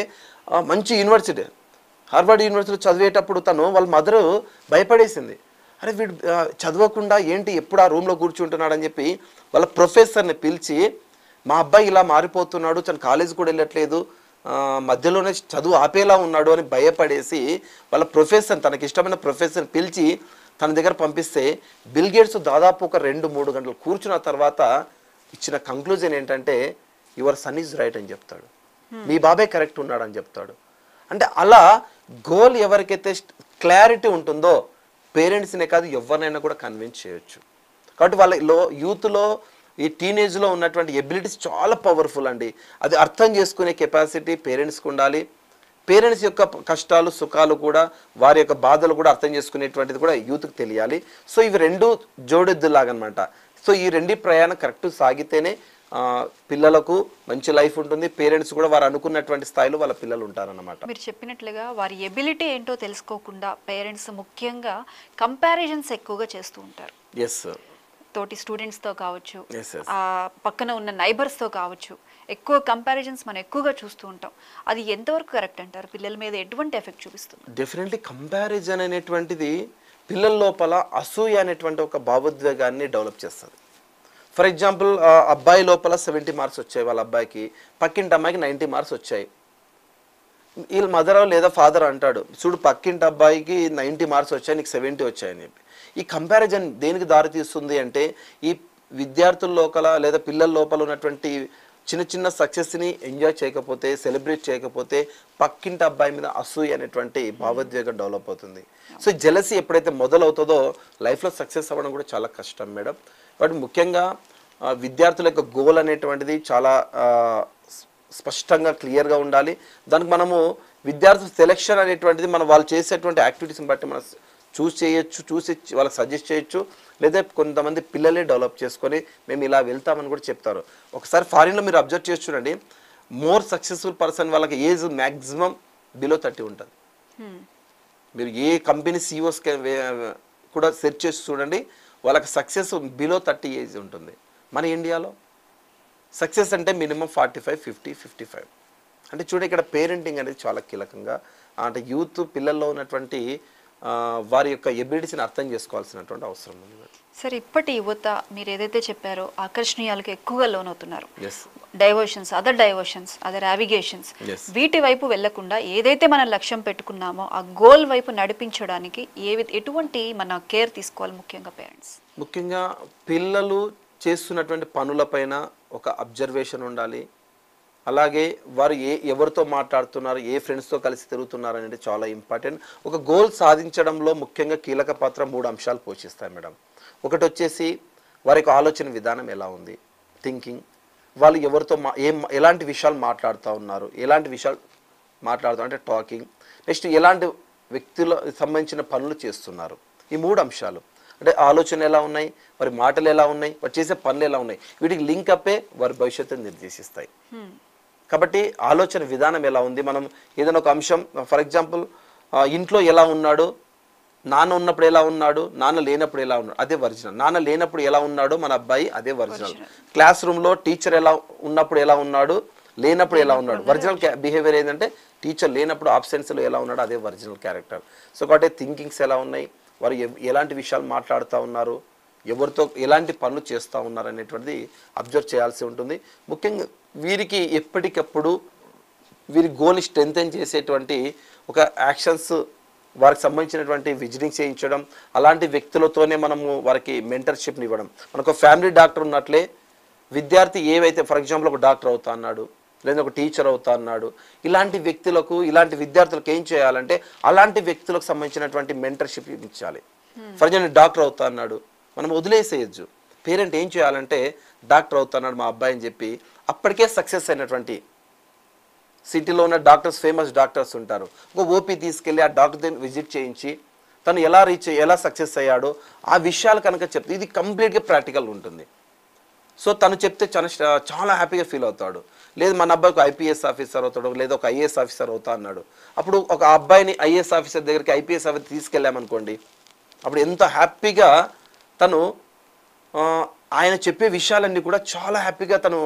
మంచి యూనివర్సిటీ హార్వర్డ్ యూనివర్సిటీలో చదివేటప్పుడు వాళ్ళ మదరు భయపడేసింది. అరే వీడు చదవకుండా ఏంటి ఎప్పుడు ఆ రూమ్లో కూర్చుంటున్నాడు అని చెప్పి వాళ్ళ ప్రొఫెసర్ని పిలిచి మా అబ్బాయి ఇలా మారిపోతున్నాడు, తను కాలేజ్ కూడా వెళ్ళట్లేదు, మధ్యలోనే చదువు ఆపేలా ఉన్నాడు అని భయపడేసి వాళ్ళ ప్రొఫెసర్, తనకి ఇష్టమైన ప్రొఫెసర్ని పిలిచి తన దగ్గర పంపిస్తే బిల్ గేట్స్ దాదాపు ఒక 2-3 గంటలు కూర్చున్న తర్వాత ఇచ్చిన కంక్లూజన్ ఏంటంటే యువర్ సన్ ఈజ్ రైట్ అని చెప్తాడు, మీ బాబాయ్ కరెక్ట్ ఉన్నాడు అని చెప్తాడు. అంటే అలా గోల్ ఎవరికైతే క్లారిటీ ఉంటుందో పేరెంట్స్నే కాదు ఎవరినైనా కూడా కన్విన్స్ చేయొచ్చు. కాబట్టి వాళ్ళ యూత్లో ఈ టీనేజ్లో ఉన్నటువంటి ఎబిలిటీస్ చాలా పవర్ఫుల్ అండి. అది అర్థం చేసుకునే కెపాసిటీ పేరెంట్స్కి ఉండాలి. పేరెంట్స్ యొక్క కష్టాలు సుఖాలు కూడా, వారి యొక్క బాధలు కూడా అర్థం చేసుకునేటువంటిది కూడా యూత్కి తెలియాలి. సో ఇవి రెండు జోడెద్దులాగనమాట. సో ఈ రెండు ప్రయాణం కరెక్ట్ సాగితేనే పిల్లలకు మంచి లైఫ్ ఉంటుంది, పేరెంట్స్ కూడా వారు అనుకున్నటువంటి స్థాయిలో వాళ్ళ పిల్లలు ఉంటారన్నమాట. మీరు చెప్పినట్లుగా వారి ఎబిలిటీ ఏంటో తెలుసుకోకుండా పేరెంట్స్ ముఖ్యంగా కంపారిజన్స్ ఎక్కువగా చేస్తూ ఉంటారు. ఎస్, తోటి స్టూడెంట్స్తో కావచ్చు, పక్కన ఉన్న నైబర్స్తో కావచ్చు, ఎక్కువ కంపారిజన్స్ మనం ఎక్కువగా చూస్తూ ఉంటాం. అది ఎంతవరకు కరెక్ట్ అంటారు? పిల్లల మీద ఎటువంటి ఎఫెక్ట్ చూపిస్తుంది? డెఫినెట్లీ కంపారిజన్ అనేటువంటిది పిల్లల లోపల అసూయ అనేటువంటి ఒక భావోద్వేగాన్ని డెవలప్ చేస్తుంది. ఫర్ ఎగ్జాంపుల్ అబ్బాయి లోపల 70 మార్క్స్ వచ్చాయి, వాళ్ళ అబ్బాయికి పక్కింటి అమ్మాయికి 90 మార్క్స్ వచ్చాయి. వీళ్ళ మదర్ లేదా ఫాదర్ అంటాడు, చూడు పక్కింటి అబ్బాయికి 90 మార్క్స్ వచ్చాయి, నీకు 70 వచ్చాయని చెప్పి. ఈ కంపారిజన్ దేనికి దారితీస్తుంది అంటే ఈ విద్యార్థుల లోపల లేదా పిల్లల లోపల ఉన్నటువంటి చిన్న చిన్న సక్సెస్ని ఎంజాయ్ చేయకపోతే, సెలబ్రేట్ చేయకపోతే పక్కింటి అబ్బాయి మీద అసూయ అనేటువంటి భావోద్వేగం డెవలప్ అవుతుంది. సో జెలసీ ఎప్పుడైతే మొదలవుతుందో లైఫ్లో సక్సెస్ అవ్వడం కూడా చాలా కష్టం మేడం. బట్ ముఖ్యంగా విద్యార్థుల యొక్క గోల్ అనేటువంటిది చాలా స్పష్టంగా క్లియర్గా ఉండాలి. దానికి మనము విద్యార్థుల సెలెక్షన్ అనేటువంటిది మనం వాళ్ళు చేసేటువంటి యాక్టివిటీస్ని బట్టి మనం చూసి వాళ్ళకి సజెస్ట్ చేయొచ్చు. లేదా కొంతమంది పిల్లలే డెవలప్ చేసుకొని మేము ఇలా వెళ్తామని కూడా చెప్తారు. ఒకసారి ఫారిన్లో మీరు అబ్జర్వ్ చేసి చూడండి, మోర్ సక్సెస్ఫుల్ పర్సన్ వాళ్ళకి ఏజ్ మ్యాక్సిమం బిలో 30 ఉంటుంది. మీరు ఏ కంపెనీ సిఇఓస్ కూడా సెర్చ్ చేసి చూడండి, వాళ్ళకి సక్సెస్ బిలో 30 ఏజ్ ఉంటుంది. మన ఇండియాలో సక్సెస్ అంటే మినిమం 45, 50, 55. అంటే చూడండి, ఇక్కడ పేరెంటింగ్ అనేది చాలా కీలకంగా, అంటే యూత్ పిల్లల్లో ఉన్నటువంటి వారి యొక్క ఎబిలిటీస్ని అర్థం చేసుకోవాల్సినటువంటి అవసరం ఉంది. సార్, ఇప్పటి యువత మీరు ఏదైతే చెప్పారో ఆకర్షణీయాలకు ఎక్కువగా లోనవుతున్నారు. అదర్ డైవర్షన్స్, అదర్ నావిగేషన్స్, వీటి వైపు వెళ్లకుండా ఏదైతే మనం లక్ష్యం పెట్టుకున్నామో ఆ గోల్ వైపు నడిపించడానికి ఎటువంటి మన కేర్ తీసుకోవాలి? ముఖ్యంగా పేరెంట్స్, ముఖ్యంగా పిల్లలు చేస్తున్నటువంటి పనులపైన ఒక అబ్జర్వేషన్ ఉండాలి. అలాగే వారు ఎవరితో మాట్లాడుతున్నారు, ఏ ఫ్రెండ్స్తో కలిసి తిరుగుతున్నారు అనేది చాలా ఇంపార్టెంట్. ఒక గోల్ సాధించడంలో ముఖ్యంగా కీలక పాత్ర 3 అంశాలు పోషిస్తాయి మేడం. ఒకటి వచ్చేసి వారి యొక్క ఆలోచన విధానం ఎలా ఉంది, థింకింగ్, వాళ్ళు ఎవరితో ఎలాంటి విషయాలు మాట్లాడుతూ ఉన్నారు, ఎలాంటి విషయాలు అంటే టాకింగ్, నెక్స్ట్ ఎలాంటి వ్యక్తులకు సంబంధించిన పనులు చేస్తున్నారు. ఈ 3 అంశాలు అంటే ఆలోచన ఎలా ఉన్నాయి, వారి మాటలు ఎలా ఉన్నాయి, వారు చేసే పనులు ఎలా ఉన్నాయి, వీటికి లింక్ అప్పే వారి భవిష్యత్తును నిర్దేశిస్తాయి. కాబట్టి ఆలోచన విధానం ఎలా ఉంది, మనం ఏదైనా ఒక అంశం ఫర్ ఎగ్జాంపుల్ ఇంట్లో ఎలా ఉన్నాడు, నాన్న ఉన్నప్పుడు ఎలా ఉన్నాడు, నాన్న లేనప్పుడు ఎలా ఉన్నాడు, అదే ఒరిజినల్. నాన్న లేనప్పుడు ఎలా ఉన్నాడు మన అబ్బాయి, అదే ఒరిజినల్. క్లాస్ రూమ్లో టీచర్ ఎలా ఉన్నప్పుడు ఎలా ఉన్నాడు, లేనప్పుడు ఎలా ఉన్నాడు. ఒరిజినల్ బిహేవియర్ ఏంటంటే టీచర్ లేనప్పుడు ఆబ్సెన్స్లో ఎలా ఉన్నాడు, అదే ఒరిజినల్ క్యారెక్టర్. సో కాబట్టి థింకింగ్స్ ఎలా ఉన్నాయి, వారు ఎలాంటి విషయాలు మాట్లాడుతూ ఉన్నారు, ఎవరితో ఎలాంటి పనులు చేస్తూ ఉన్నారు అనేటువంటిది అబ్జర్వ్ చేయాల్సి ఉంటుంది. ముఖ్యంగా వీరికి ఎప్పటికప్పుడు వీరి గోల్ని స్ట్రెంథెన్ చేసేటువంటి ఒక యాక్షన్స్, వారికి సంబంధించినటువంటి విజిటింగ్ చేయించడం, అలాంటి వ్యక్తులతోనే మనము వారికి మెంటర్షిప్ని ఇవ్వడం. మనకు ఫ్యామిలీ డాక్టర్ ఉన్నట్లే విద్యార్థి ఏవైతే ఫర్ ఎగ్జాంపుల్ ఒక డాక్టర్ అవుతా అన్నాడు, లేదా ఒక టీచర్ అవుతా అన్నాడు, ఇలాంటి వ్యక్తులకు ఇలాంటి విద్యార్థులకు ఏం చేయాలంటే అలాంటి వ్యక్తులకు సంబంధించినటువంటి మెంటర్షిప్ ఇవ్వాలి. ఫర్ ఎగ్జాంపుల్ డాక్టర్ అవుతా అన్నాడు, మనం వదిలేసేయచ్చు. పేరెంట్ ఏం చేయాలంటే డాక్టర్ అవుతున్నాడు మా అబ్బాయి అని చెప్పి అప్పటికే సక్సెస్ అయినటువంటి సిటీలో ఉన్న డాక్టర్స్, ఫేమస్ డాక్టర్స్ ఉంటారు, ఒక ఓపీ తీసుకెళ్ళి ఆ డాక్టర్ విజిట్ చేయించి తను ఎలా సక్సెస్ అయ్యాడో ఆ విషయాలు కనుక చెప్తే ఇది కంప్లీట్గా ప్రాక్టికల్ ఉంటుంది. సో తను చెప్తే చాలా హ్యాపీగా ఫీల్ అవుతాడు. లేదు మన అబ్బాయికి ఐపీఎస్ ఆఫీసర్ అవుతాడు, లేదా ఒక ఐఏఎస్ ఆఫీసర్ అవుతా అన్నాడు, అప్పుడు ఒక అబ్బాయిని ఐఏఎస్ ఆఫీసర్ దగ్గరికి ఐపీఎస్ ఆఫీసర్ తీసుకెళ్ళామనుకోండి, అప్పుడు ఎంత హ్యాపీగా తను ఆయన చెప్పే విషయాలన్నీ కూడా చాలా హ్యాపీగా తను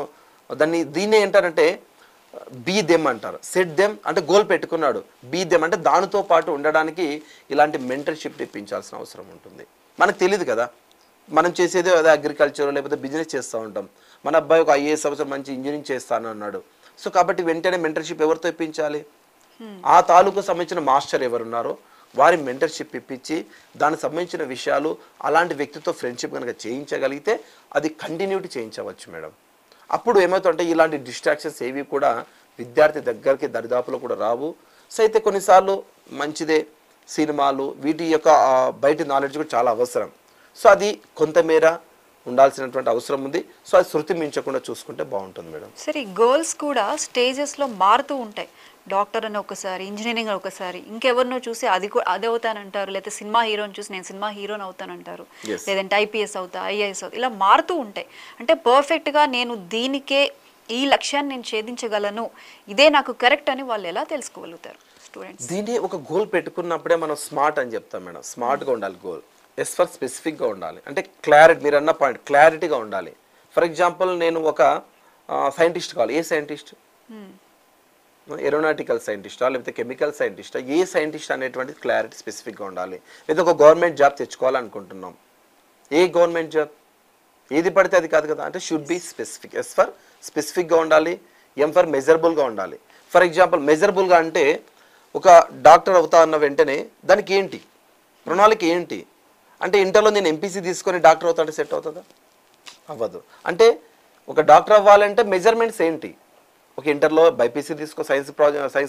దీన్నే ఏంటారంటే బీ దెమ్ అంటారు. సెట్ దెమ్ అంటే గోల్ పెట్టుకున్నాడు, బీ దెమ్ అంటే దానితో పాటు ఉండడానికి ఇలాంటి మెంటర్షిప్ ఇప్పించాల్సిన అవసరం ఉంటుంది. మనకు తెలియదు కదా, మనం చేసేది అదే అగ్రికల్చర్ లేకపోతే బిజినెస్ చేస్తూ ఉంటాం. మన అబ్బాయి ఒక ఐఏఎస్ ఆఫీసర్ మంచి ఇంజనీరింగ్ చేస్తాను అన్నాడు. సో కాబట్టి వెంటనే మెంటర్షిప్ ఎవరితో ఇప్పించాలి, ఆ తాలూకు సంబంధించిన మాస్టర్ ఎవరున్నారో వారి మెంటర్షిప్ ఇప్పించి దానికి సంబంధించిన విషయాలు అలాంటి వ్యక్తితో ఫ్రెండ్షిప్ కనుక చేయించగలిగితే అది కంటిన్యూటీ చేయించవచ్చు మేడం. అప్పుడు ఏమవుతుందంటే ఇలాంటి డిస్ట్రాక్షన్స్ ఏవి కూడా విద్యార్థి దగ్గరికి దరిదాపులో కూడా రావు. సో అయితే కొన్నిసార్లు మంచిదే, సినిమాలు వీటి యొక్క బయట నాలెడ్జ్ కూడా చాలా అవసరం. సో అది కొంతమేర ఉండాల్సినటువంటి అవసరం ఉంది. సో అది శృతి మించకుండా చూసుకుంటే బాగుంటుంది మేడం. సరే, గోల్స్ కూడా స్టేజెస్లో మారుతూ ఉంటాయి. డాక్టర్ అని ఒకసారి, ఇంజనీరింగ్ అని ఒకసారి, ఇంకెవరినో చూసి అది అవుతానంటారు, లేకపోతే సినిమా హీరోని చూసి నేను సినిమా హీరోని అవుతానంటారు, లేదంటే ఐపీఎస్ అవుతా, ఐఏఎస్ అవుతా, ఇలా మారుతూ ఉంటాయి. అంటే పర్ఫెక్ట్గా నేను దీనికే ఈ లక్ష్యాన్ని నేను ఛేదించగలను, ఇదే నాకు కరెక్ట్ అని వాళ్ళు ఎలా తెలుసుకోగలుగుతారు స్టూడెంట్స్? దీన్ని ఒక గోల్ పెట్టుకున్నప్పుడే మనం స్మార్ట్ అని చెప్తాం మేడం. స్మార్ట్గా ఉండాలి గోల్, ఎస్ ఫర్ స్పెసిఫిక్గా ఉండాలి, అంటే క్లారిటీ, మీరు అన్న పాయింట్ క్లారిటీగా ఉండాలి. ఫర్ ఎగ్జాంపుల్ నేను ఒక సైంటిస్ట్ కావాలి, ఏ సైంటిస్ట్, ఏరోనాటికల్ సైంటిస్టా లేకపోతే కెమికల్ సైంటిస్టా, ఏ సైంటిస్ట్ అనేటువంటి క్లారిటీ స్పెసిఫిక్గా ఉండాలి. లేదా ఒక గవర్నమెంట్ జాబ్ తెచ్చుకోవాలనుకుంటున్నాం, ఏ గవర్నమెంట్ జాబ్, ఏది పడితే అది కాదు కదా, అంటే should be specific, S for స్పెసిఫిక్గా ఉండాలి, ఎం ఫర్ మెజరబుల్గా ఉండాలి. ఫర్ ఎగ్జాంపుల్ మెజరబుల్గా అంటే ఒక డాక్టర్ అవుతా అన్న వెంటనే దానికి ఏంటి ప్రణాళిక ఏంటి, అంటే ఇంటర్లో నేను ఎంపీసీ తీసుకొని డాక్టర్ అవుతాంటే సెట్ అవుతుందా? అవ్వదు. అంటే ఒక డాక్టర్ అవ్వాలంటే మెజర్మెంట్స్ ఏంటి? ఒక ఇంటర్లో బైపీసీ తీసుకో, సైన్స్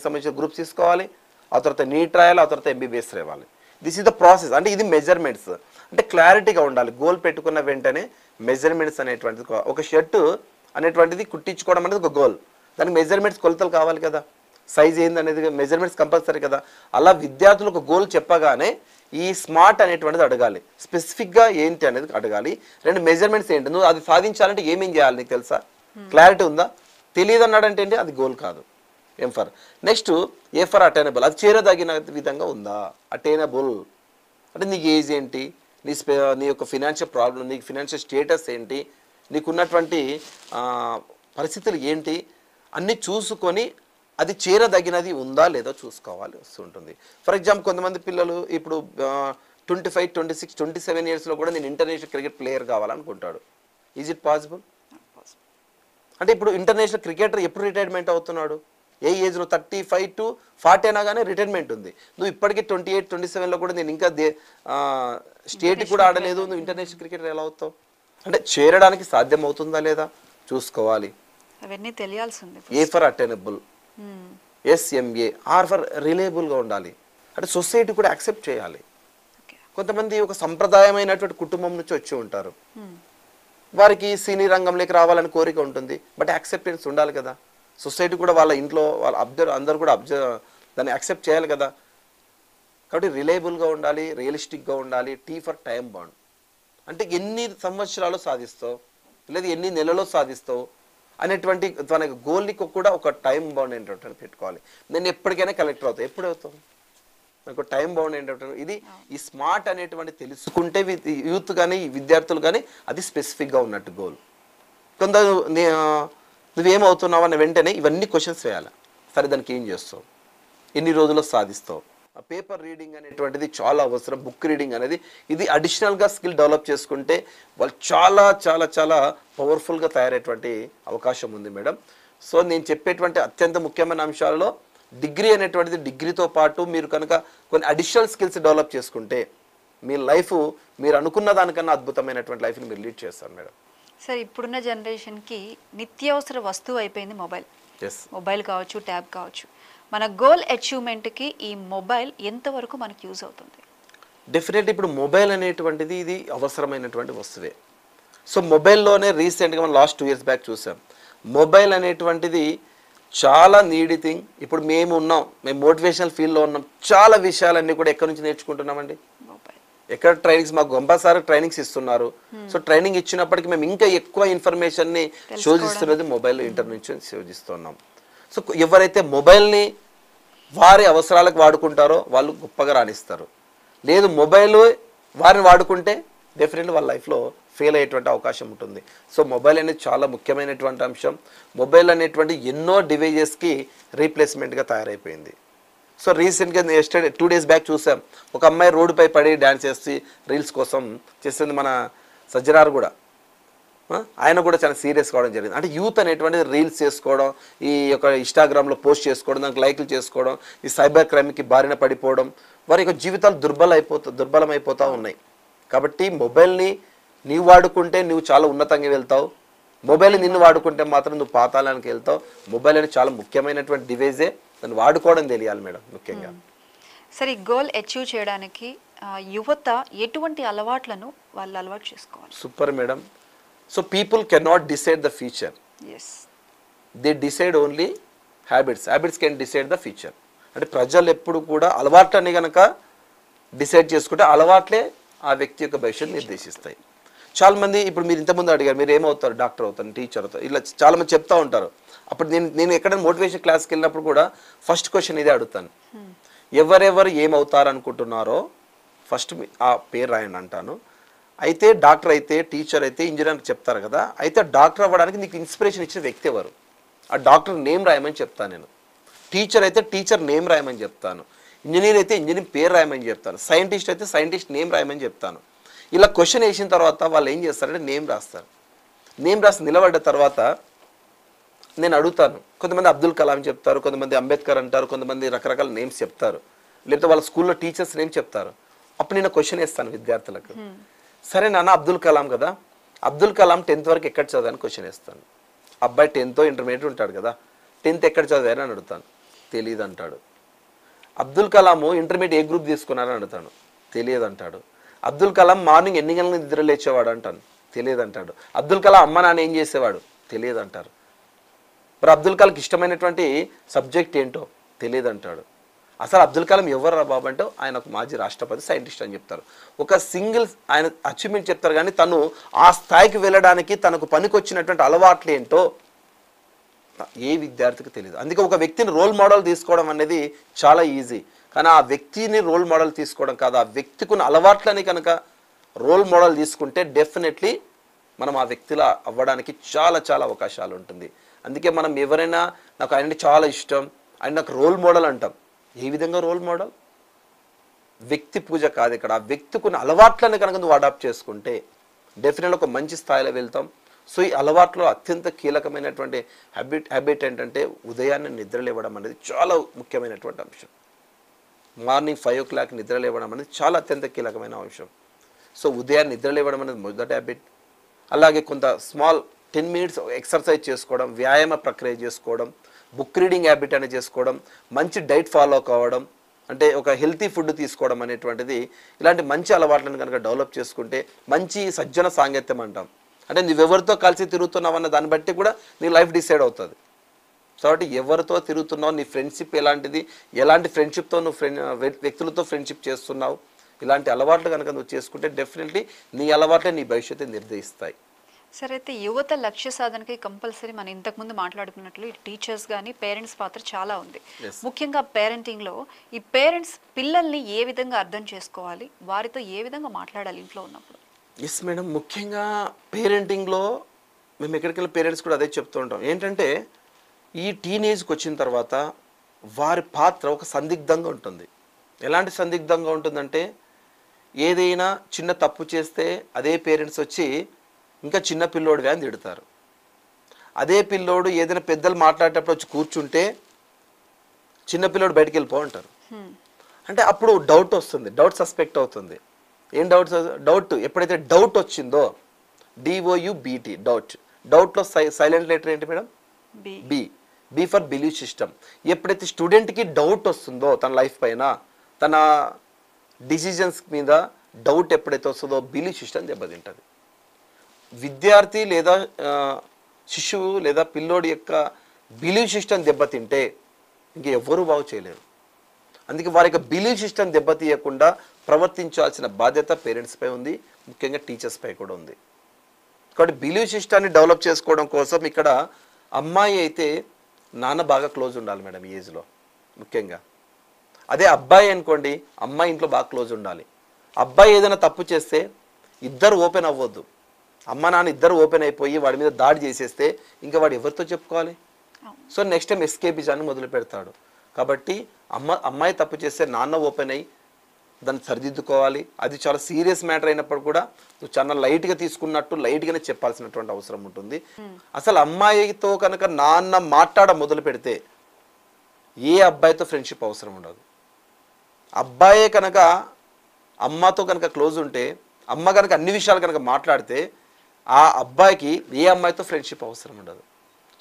సంబంధించిన గ్రూప్స్ తీసుకోవాలి, ఆ తర్వాత నీట్ రాయాలి, ఆ తర్వాత ఎంబీబీఎస్ రావాలి. This is the process. అంటే ఇది మెజర్మెంట్స్. అంటే క్లారిటీగా ఉండాలి. గోల్ పెట్టుకున్న వెంటనే మెజర్మెంట్స్ అనేటువంటిది, ఒక షర్టు అనేటువంటిది కుట్టించుకోవడం అనేది ఒక గోల్. దానికి మెజర్మెంట్స్, కొలతలు కావాలి కదా, సైజ్ ఏంది అనేది మెజర్మెంట్స్ కంపల్సరీ కదా. అలా విద్యార్థులు ఒక గోల్ చెప్పగానే ఈ స్మార్ట్ అనేటువంటిది అడగాలి, స్పెసిఫిక్గా ఏంటి అనేది అడగాలి. రెండు మెజర్మెంట్స్ ఏంటి, నువ్వు అది సాధించాలంటే ఏమేం చేయాలి నీకు తెలుసా, క్లారిటీ ఉందా? తెలియదు అన్నాడంటే ఏంటి, అది గోల్ కాదు. ఏం for next, A for attainable, అది చేరదగిన విధంగా ఉందా. అటైనబుల్ అంటే నీకు ఏజ్ ఏంటి, నీ యొక్క ఫినాన్షియల్ ప్రాబ్లం, నీకు ఫినాన్షియల్ స్టేటస్ ఏంటి, నీకున్నటువంటి పరిస్థితులు ఏంటి, అన్నీ చూసుకొని అది చేరదగినది ఉందా లేదా చూసుకోవాలి వస్తుంటుంది. ఫర్ ఎగ్జాంపుల్ కొంతమంది పిల్లలు ఇప్పుడు 25, 26, 27 ఇయర్స్లో కూడా నేను ఇంటర్నేషనల్ క్రికెట్ ప్లేయర్ కావాలనుకుంటాడు. Is it possible? అంటే ఇప్పుడు ఇంటర్నేషనల్ క్రికెటర్ ఎప్పుడు రిటైర్మెంట్ అవుతున్నాడు? ఏ ఏజ్లో? 35 to 40 అయినా కానీ రిటైర్మెంట్ ఉంది. నువ్వు ఇప్పటికీ 28, 27లో కూడా నేను ఇంకా స్టేట్ కూడా ఆడలేదు, నువ్వు ఇంటర్నేషనల్ క్రికెటర్ ఎలా అవుతావు? అంటే చేరడానికి సాధ్యం అవుతుందా లేదా చూసుకోవాలి. అవన్నీ తెలియాల్సింది. A for attainable, SMA, R for రిలయబుల్గా ఉండాలి. అంటే సొసైటీ కూడా యాక్సెప్ట్ చేయాలి. కొంతమంది ఒక సంప్రదాయమైనటువంటి కుటుంబం నుంచి వచ్చి ఉంటారు, వారికి సినీ రంగంలోకి రావాలని కోరిక ఉంటుంది, బట్ యాక్సెప్టెన్స్ ఉండాలి కదా. సొసైటీ కూడా వాళ్ళ ఇంట్లో వాళ్ళ అందరూ కూడా దాన్ని యాక్సెప్ట్ చేయాలి కదా. కాబట్టి రిలయబుల్గా ఉండాలి, రియలిస్టిక్గా ఉండాలి. టీ ఫర్ టైం బాండ్, అంటే ఎన్ని సంవత్సరాలు సాధిస్తావు లేదా ఎన్ని నెలలో సాధిస్తావు అనేటువంటి తన గోల్ని కూడా ఒక టైం బౌండ్ ఏంటంటే పెట్టుకోవాలి. నేను ఎప్పటికైనా కలెక్టర్ అవుతాను, ఎప్పుడు అవుతావు, నాకు టైం బౌండ్ ఏంటంటే ఇది ఈ స్మార్ట్ అనేటువంటి తెలుసుకుంటే యూత్ కానీ విద్యార్థులు కానీ అది స్పెసిఫిక్గా ఉన్నట్టు గోల్. కొందరు నువ్వేమవుతున్నావు అన్న వెంటనే ఇవన్నీ క్వశ్చన్స్ వేయాలి. సరే దానికి ఏం చేస్తావు, ఎన్ని రోజుల్లో సాధిస్తావు. ఆ పేపర్ రీడింగ్ అనేటువంటిది చాలా అవసరం. బుక్ రీడింగ్ అనేది ఇది అడిషనల్గా స్కిల్ డెవలప్ చేసుకుంటే వాళ్ళు చాలా చాలా చాలా పవర్ఫుల్గా తయారయ్యేటువంటి అవకాశం ఉంది మేడం. సో నేను చెప్పేటువంటి అత్యంత ముఖ్యమైన అంశాలలో డిగ్రీ అనేటువంటిది, డిగ్రీతో పాటు మీరు కనుక కొన్ని అడిషనల్ స్కిల్స్ డెవలప్ చేసుకుంటే మీ లైఫ్ మీరు అనుకున్న దానికన్నా అద్భుతమైనటువంటి లైఫ్ని మీరు లీడ్ చేస్తారు మేడం. సార్, ఇప్పుడున్న జనరేషన్కి నిత్యావసర వస్తువు అయిపోయింది మొబైల్. మొబైల్ కావచ్చు, ట్యాబ్ కావచ్చు. మన గోల్ అచీవ్మెంట్కి ఈ మొబైల్ ఎంతవరకు మనకు యూజ్ అవుతుంది? డెఫినెట్లీ ఇప్పుడు మొబైల్ అనేటువంటిది ఇది అవసరమైనటువంటి వస్తువే. సో మొబైల్లోనే రీసెంట్గా మనం లాస్ట్ 2 years బ్యాక్ చూసాం. మొబైల్ అనేటువంటిది చాలా నీడీ థింగ్. ఇప్పుడు మేము మోటివేషనల్ ఫీల్డ్లో ఉన్నాం. చాలా విషయాలన్నీ కూడా ఎక్కడి నుంచి నేర్చుకుంటున్నామండి, ఎక్కడ ట్రైనింగ్స్, మాకు గొంపసారి ట్రైనింగ్స్ ఇస్తున్నారు. సో ట్రైనింగ్ ఇచ్చినప్పటికీ మేము ఇంకా ఎక్కువ ఇన్ఫర్మేషన్ని శోధిస్తున్నది మొబైల్, ఇంటర్నెట్ నుంచి శోధిస్తున్నాం. సో ఎవరైతే మొబైల్ని వారి అవసరాలకు వాడుకుంటారో వాళ్ళు గొప్పగా రాణిస్తారు. లేదు మొబైల్ వారిని వాడుకుంటే డెఫినెట్లీ వాళ్ళ లైఫ్లో ఫెయిల్ అయ్యేటువంటి అవకాశం ఉంటుంది. సో మొబైల్ అనేది చాలా ముఖ్యమైనటువంటి అంశం. మొబైల్ అనేటువంటి ఎన్నో డివైజెస్కి రీప్లేస్మెంట్గా తయారైపోయింది. సో రీసెంట్గా 2 days బ్యాక్ చూసాం, ఒక అమ్మాయి రోడ్డుపై పడి డ్యాన్స్ చేసి రీల్స్ కోసం చేసింది. మన సజ్జనార్ కూడా, ఆయన కూడా చాలా సీరియస్ కావడం జరిగింది. అంటే యూత్ అనేటువంటిది రీల్స్ చేసుకోవడం, ఈ యొక్క ఇన్స్టాగ్రామ్లో పోస్ట్ చేసుకోవడం, దానికి లైక్లు చేసుకోవడం, ఈ సైబర్ క్రైమ్కి బారిన పడిపోవడం, వారి యొక్క జీవితాలు దుర్బలమైపోతూ ఉన్నాయి. కాబట్టి మొబైల్ని నీవు వాడుకుంటే నువ్వు చాలా ఉన్నతంగా వెళ్తావు, మొబైల్ని నిన్ను వాడుకుంటే మాత్రం నువ్వు పాతాళానికి వెళ్తావు. మొబైల్ అనేది చాలా ముఖ్యమైనటువంటి డివైజే, దాన్ని వాడుకోవడం తెలియాలి మేడం ముఖ్యంగా. సరే, ఈ గోల్ అచీవ్ చేయడానికి యువత ఎటువంటి అలవాట్లను వాళ్ళు అలవాటు చేసుకోవాలి? Super madam. So people cannot decide the future, they decide only habits. Habits can decide the future. అంటే ప్రజలు ఎప్పుడు కూడా అలవాట్లని కనుక డిసైడ్ చేసుకుంటే అలవాట్లే ఆ వ్యక్తి యొక్క భవిష్యత్తు నిర్దేశిస్తాయి. చాలామంది ఇప్పుడు మీరు ఇంతకుముందు అడిగారు, మీరు ఏమవుతారు, డాక్టర్ అవుతాను, టీచర్ అవుతారు, ఇలా చాలామంది చెప్తూ ఉంటారు. అప్పుడు నేను ఎక్కడైనా మోటివేషన్ క్లాస్కి వెళ్ళినప్పుడు కూడా ఫస్ట్ క్వశ్చన్ ఇదే అడుగుతాను, ఎవరెవరు ఏమవుతారు అనుకుంటున్నారో ఫస్ట్ ఆ పేరు రాయండి అంటాను. అయితే డాక్టర్ అయితే, టీచర్ అయితే, ఇంజనీర్ చెప్తారు కదా, అయితే డాక్టర్ అవ్వడానికి నీకు ఇన్స్పిరేషన్ ఇచ్చిన వ్యక్తి ఎవరు, ఆ డాక్టర్ నేమ్ రాయమని చెప్తాను నేను. టీచర్ అయితే టీచర్ నేమ్ రాయమని చెప్తాను, ఇంజనీర్ అయితే ఇంజనీర్ పేరు రాయమని చెప్తాను, సైంటిస్ట్ అయితే సైంటిస్ట్ నేమ్ రాయమని చెప్తాను. ఇలా క్వశ్చన్ వేసిన తర్వాత వాళ్ళు ఏం చేస్తారంటే నేమ్ రాస్తారు. నేమ్ రాసి నిలబడ్డ తర్వాత నేను అడుగుతాను, కొంతమంది అబ్దుల్ కలాం చెప్తారు, కొంతమంది అంబేద్కర్ అంటారు, కొంతమంది రకరకాల నేమ్స్ చెప్తారు, లేకపోతే వాళ్ళ స్కూల్లో టీచర్స్ నేమ్ చెప్తారు. అప్పుడు నేను క్వశ్చన్ వేస్తాను విద్యార్థులకు, సరే నాన్న అబ్దుల్ కలాం కదా, అబ్దుల్ కలాం 10th వరకు ఎక్కడ చదివాను క్వశ్చన్ వేస్తాను. అబ్బాయి 10th ఇంటర్మీడియట్ ఉంటాడు కదా, 10th ఎక్కడ చదివారని అడుగుతాను, తెలియదు అంటాడు. అబ్దుల్ కలాము ఇంటర్మీడియట్ ఏ గ్రూప్ తీసుకున్నారని అడుగుతాను, తెలియదు అంటాడు. అబ్దుల్ కలాం మార్నింగ్ ఎన్ని గంటలకు నిద్ర లేచేవాడు అంటాను, తెలియదు అంటాడు. అబ్దుల్ కలాం అమ్మ నాన్న ఏం చేసేవాడు, తెలియదు అంటారు. మరి అబ్దుల్ కలాంకి ఇష్టమైనటువంటి సబ్జెక్ట్ ఏంటో తెలియదు అంటాడు. అసలు అబ్దుల్ కలాం ఎవరు రా బాబు అంటే ఆయన ఒక మాజీ రాష్ట్రపతి, సైంటిస్ట్ అని చెప్తారు. ఒక సింగిల్ ఆయన అచీవ్మెంట్ చెప్తారు, కానీ తను ఆ స్థాయికి వెళ్ళడానికి తనకు పనికొచ్చినటువంటి అలవాట్లు ఏంటో ఏ విద్యార్థికి తెలియదు. అందుకే ఒక వ్యక్తిని రోల్ మోడల్ తీసుకోవడం అనేది చాలా ఈజీ, కానీ ఆ వ్యక్తిని రోల్ మోడల్ తీసుకోవడం కాదు, ఆ వ్యక్తికున్న అలవాట్లని కనుక రోల్ మోడల్ తీసుకుంటే డెఫినెట్లీ మనం ఆ వ్యక్తిలా అవ్వడానికి చాలా చాలా అవకాశాలు ఉంటుంది. అందుకే మనం ఎవరైనా నాకు ఆయన చాలా ఇష్టం, ఆయన నాకు రోల్ మోడల్ అంటాం. ఏ విధంగా రోల్ మోడల్? వ్యక్తి పూజ కాదు ఇక్కడ, ఆ వ్యక్తికున్న అలవాట్లని కనుక నువ్వు అడాప్ట్ చేసుకుంటే డెఫినెట్గా ఒక మంచి స్థాయిలో వెళ్తాం. సో ఈ అలవాట్లో అత్యంత కీలకమైనటువంటి హ్యాబిట్ ఏంటంటే ఉదయాన్నే నిద్ర లేవడం అనేది చాలా ముఖ్యమైనటువంటి అంశం. మార్నింగ్ 5 o'clock నిద్ర లేవడం అనేది చాలా అత్యంత కీలకమైన అంశం. సో ఉదయాన్నే నిద్ర లేవడం అనేది మొదటి హ్యాబిట్. అలాగే కొంత స్మాల్ 10 minutes ఎక్సర్సైజ్ చేసుకోవడం, వ్యాయామ ప్రక్రియ చేసుకోవడం, బుక్ రీడింగ్ హ్యాబిట్ అనేది చేసుకోవడం, మంచి డైట్ ఫాలో కావడం, అంటే ఒక హెల్తీ ఫుడ్ తీసుకోవడం అనేటువంటిది, ఇలాంటి మంచి అలవాట్లను కనుక డెవలప్ చేసుకుంటే మంచి సజ్జన సాంగత్యం అంటాం. అంటే నువ్వెవరితో కలిసి తిరుగుతున్నావు అన్న దాన్ని బట్టి కూడా నీ లైఫ్ డిసైడ్ అవుతుంది. కాబట్టి ఎవరితో తిరుగుతున్నావు, నీ ఫ్రెండ్షిప్ ఎలాంటిది, ఎలాంటి ఫ్రెండ్షిప్తో నువ్వు వ్యక్తులతో ఫ్రెండ్షిప్ చేస్తున్నావు, ఇలాంటి అలవాట్లు కనుక నువ్వు చేసుకుంటే డెఫినెట్లీ నీ అలవాట్లే నీ భవిష్యత్తు నిర్ణయిస్తాయి. సరే, అయితే యువత లక్ష్య సాధనకి కంపల్సరీ మనం ఇంతకుముందు మాట్లాడుకున్నట్లు టీచర్స్ కానీ పేరెంట్స్ పాత్ర చాలా ఉంది. ముఖ్యంగా పేరెంటింగ్లో ఈ పేరెంట్స్ పిల్లల్ని ఏ విధంగా అర్థం చేసుకోవాలి, వారితో ఏ విధంగా మాట్లాడాలి ఇంట్లో ఉన్నప్పుడు? ఎస్ మేడం, ముఖ్యంగా పేరెంటింగ్లో మేము ఎక్కడికి వెళ్ళి పేరెంట్స్ కూడా అదే చెప్తూ ఉంటాం. ఏంటంటే ఈ టీనేజ్కి వచ్చిన తర్వాత వారి పాత్ర ఒక సందిగ్ధంగా ఉంటుంది. ఎలాంటి సందిగ్ధంగా ఉంటుందంటే, ఏదైనా చిన్న తప్పు చేస్తే అదే పేరెంట్స్ వచ్చి ఇంకా చిన్న పిల్లోడు అని తిడతారు. అదే పిల్లోడు ఏదైనా పెద్దలు మాట్లాడేటప్పుడు వచ్చి కూర్చుంటే చిన్న పిల్లోడు బయటికి వెళ్ళిపో అంటారు. అంటే అప్పుడు డౌట్ వస్తుంది, డౌట్ సస్పెక్ట్ అవుతుంది. ఏం డౌట్ ఎప్పుడైతే డౌట్ వచ్చిందో, DOUBT డౌట్, డౌట్లో సైలెంట్ లెటర్ ఏంటి madam? B for believe system. ఎప్పుడైతే స్టూడెంట్కి డౌట్ వస్తుందో తన లైఫ్ పైన, తన డిసిజన్స్ మీద డౌట్ ఎప్పుడైతే వస్తుందో బిలీవ్ సిస్టమ్ దెబ్బతింటుంది. విద్యార్థి లేదా శిశువు లేదా పిల్లోడి యొక్క బిలీవ్ సిస్టమ్ దెబ్బతింటే ఇంక ఎవరు బాగు చేయలేరు. అందుకే వారి యొక్క బిలీవ్ సిస్టమ్ దెబ్బతీయకుండా ప్రవర్తించాల్సిన బాధ్యత పేరెంట్స్పై ఉంది, ముఖ్యంగా టీచర్స్పై కూడా ఉంది. కాబట్టి బిలీవ్ సిస్టాన్ని డెవలప్ చేసుకోవడం కోసం ఇక్కడ అమ్మాయి అయితే నాన్న బాగా క్లోజ్ ఉండాలి మేడం ఈ ఏజ్లో ముఖ్యంగా. అదే అబ్బాయి అనుకోండి, అమ్మాయి ఇంట్లో బాగా క్లోజ్ ఉండాలి. అబ్బాయి ఏదైనా తప్పు చేస్తే ఇద్దరు ఓపెన్ అవ్వద్దు. అమ్మ నాన్న ఇద్దరు ఓపెన్ అయిపోయి వాడి మీద దాడి చేసేస్తే ఇంకా వాడు ఎవరితో చెప్పుకోవాలి? సో నెక్స్ట్ టైం ఎస్కేపిజాన్ని మొదలు పెడతాడు. కాబట్టి అమ్మాయి తప్పు చేస్తే నాన్న ఓపెన్ అయ్యి దాన్ని సరిదిద్దుకోవాలి. అది చాలా సీరియస్ మ్యాటర్ అయినప్పుడు కూడా నువ్వు చాలా లైట్గా తీసుకున్నట్టు లైట్గానే చెప్పాల్సినటువంటి అవసరం ఉంటుంది. అసలు అమ్మాయితో కనుక నాన్న మాట్లాడ మొదలు పెడితే ఏ అబ్బాయితో ఫ్రెండ్షిప్ అవసరం ఉండదు. అబ్బాయే కనుక అమ్మతో కనుక క్లోజ్ ఉంటే, అమ్మ కనుక అన్ని విషయాలు కనుక మాట్లాడితే ఆ అబ్బాయికి ఏ అమ్మాయితో ఫ్రెండ్షిప్ అవసరం ఉండదు.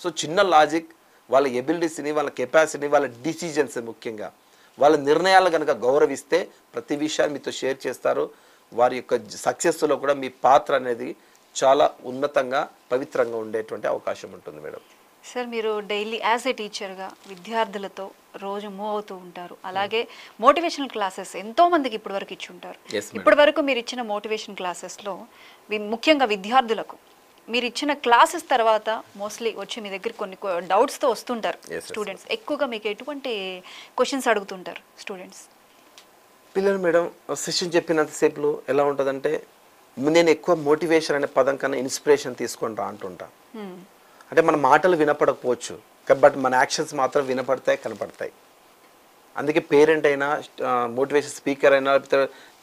సో చిన్న లాజిక్, వాళ్ళ ఎబిలిటీస్ని, వాళ్ళ కెపాసిటీని, వాళ్ళ డిసిజన్స్, ముఖ్యంగా వాళ్ళ నిర్ణయాలు కనుక గౌరవిస్తే ప్రతి విషయాన్ని మీతో షేర్ చేస్తారు. వారి యొక్క సక్సెస్లో కూడా మీ పాత్ర అనేది చాలా ఉన్నతంగా పవిత్రంగా ఉండేటువంటి అవకాశం ఉంటుంది మేడం. సార్, మీరు డైలీ యాజ్ ఏ టీచర్గా విద్యార్థులతో రోజు మూవ్ అవుతూ ఉంటారు. అలాగే మోటివేషనల్ క్లాసెస్ ఎంతోమందికి ఇప్పటి వరకు ఇచ్చి ఉంటారు. ఇప్పటి వరకు మీరు ఇచ్చిన మోటివేషన్ క్లాసెస్లో ముఖ్యంగా విద్యార్థులకు మీరు ఇచ్చిన క్లాసెస్ తర్వాత మోస్ట్లీ వచ్చి మీ దగ్గర కొన్ని డౌట్స్తో వస్తుంటారు స్టూడెంట్స్. ఎక్కువగా మీకు ఎటువంటి క్వశ్చన్స్ అడుగుతుంటారు స్టూడెంట్స్? పిల్లలు మేడం సెషన్ చెప్పినంతసేపు ఎలా ఉంటుందంటే, నేను ఎక్కువ మోటివేషన్ అనే పదం కన్నా ఇన్స్పిరేషన్ తీసుకొని రా అంటుంటా. అంటే మన మాటలు వినపడకపోవచ్చు, బట్ మన యాక్షన్స్ మాత్రం వినపడతాయి, కనపడతాయి. అందుకే పేరెంట్ అయినా, మోటివేషన్ స్పీకర్ అయినా,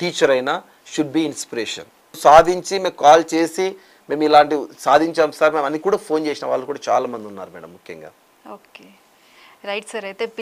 టీచర్ అయినా షుడ్ బి ఇన్స్పిరేషన్. సాధించి మేము కాల్ చేసి మేము ఇలాంటి సాధించాం సార్ మేము అని కూడా ఫోన్ చేసిన వాళ్ళు కూడా చాలా మంది ఉన్నారు మేడం ముఖ్యంగా. Okay, right sir. అయితే